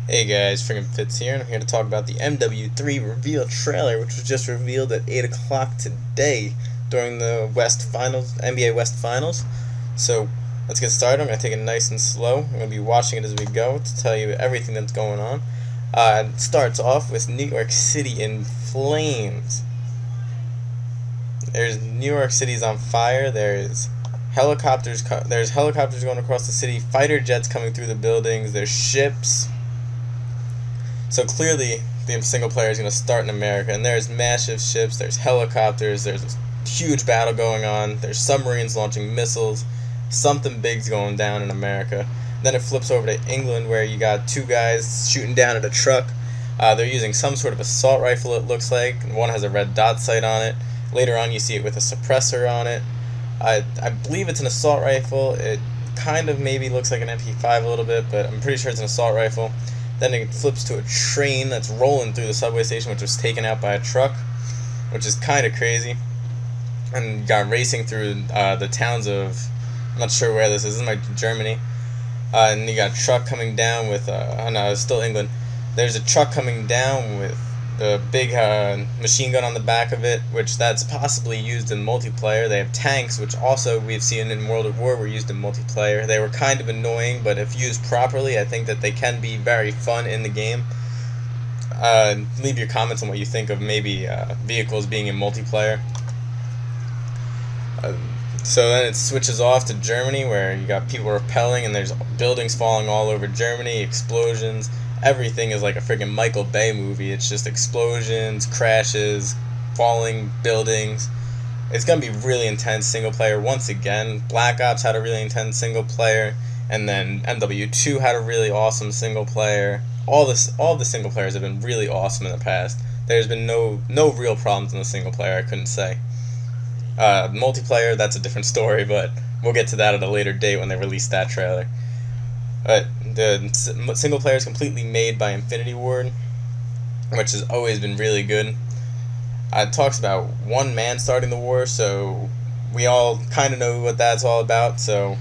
Hey guys, Friggin' Fitz here, and I'm here to talk about the MW3 reveal trailer, which was just revealed at 8 o'clock today during the West Finals, NBA West Finals. So let's get started. I'm going to take it nice and slow. I'm going to be watching it as we go to tell you everything that's going on. It starts off with New York City in flames. There's New York City's on fire. There's helicopters going across the city, fighter jets coming through the buildings, there's ships. So clearly, the single player is going to start in America, and there's massive ships, there's helicopters, there's a huge battle going on, there's submarines launching missiles, something big's going down in America. Then it flips over to England, where you got two guys shooting down at a truck. They're using some sort of assault rifle, it looks like, and one has a red dot sight on it. Later on, you see it with a suppressor on it. I believe it's an assault rifle. It kind of maybe looks like an MP5 a little bit, but I'm pretty sure it's an assault rifle. Then it flips to a train that's rolling through the subway station, which was taken out by a truck, which is kind of crazy. And you got racing through the towns of, I'm not sure where this is like Germany. And you got a truck coming down with, oh no, it's still England. There's a truck coming down with a big machine gun on the back of it, which that's possibly used in multiplayer. They have tanks, which also we've seen in World at War were used in multiplayer. They were kind of annoying, but if used properly, I think that they can be very fun in the game. Leave your comments on what you think of maybe vehicles being in multiplayer. So then it switches off to Germany, where you got people rappelling and there's buildings falling all over Germany, explosions. Everything is like a freaking Michael Bay movie. It's just explosions, crashes, falling buildings. It's going to be really intense single player once again. Black Ops had a really intense single player, and then MW2 had a really awesome single player. All the single players have been really awesome in the past. There's been no real problems in the single player, I couldn't say. Multiplayer, that's a different story, but we'll get to that at a later date when they release that trailer. But the single player is completely made by Infinity Ward, which has always been really good. It talks about one man starting the war, so we all kind of know what that's all about. So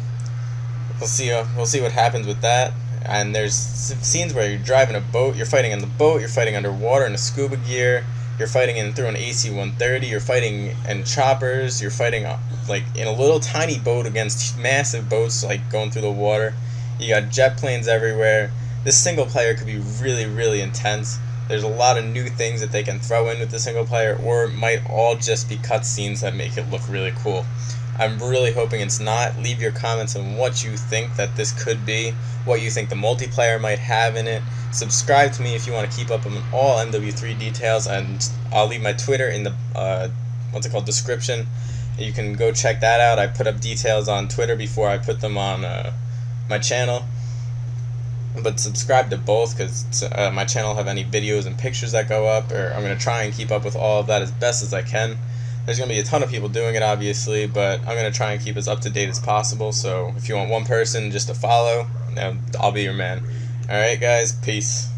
we'll see what happens with that. And there's scenes where you're driving a boat, you're fighting on the boat, you're fighting underwater in a scuba gear, you're fighting through an AC-130, you're fighting in choppers, you're fighting like in a little tiny boat against massive boats like going through the water. You got jet planes everywhere. This single player could be really, really intense. There's a lot of new things that they can throw in with the single player, or it might all just be cutscenes that make it look really cool. I'm really hoping it's not. Leave your comments on what you think that this could be, what you think the multiplayer might have in it. Subscribe to me if you want to keep up on all MW3 details, and I'll leave my Twitter in the description. You can go check that out. I put up details on Twitter before I put them on my channel, but subscribe to both, because my channel will have any videos and pictures that go up, or I'm going to try and keep up with all of that as best as I can. There's going to be a ton of people doing it, obviously, but I'm going to try and keep as up to date as possible. So if you want one person just to follow, I'll be your man. Alright guys, peace.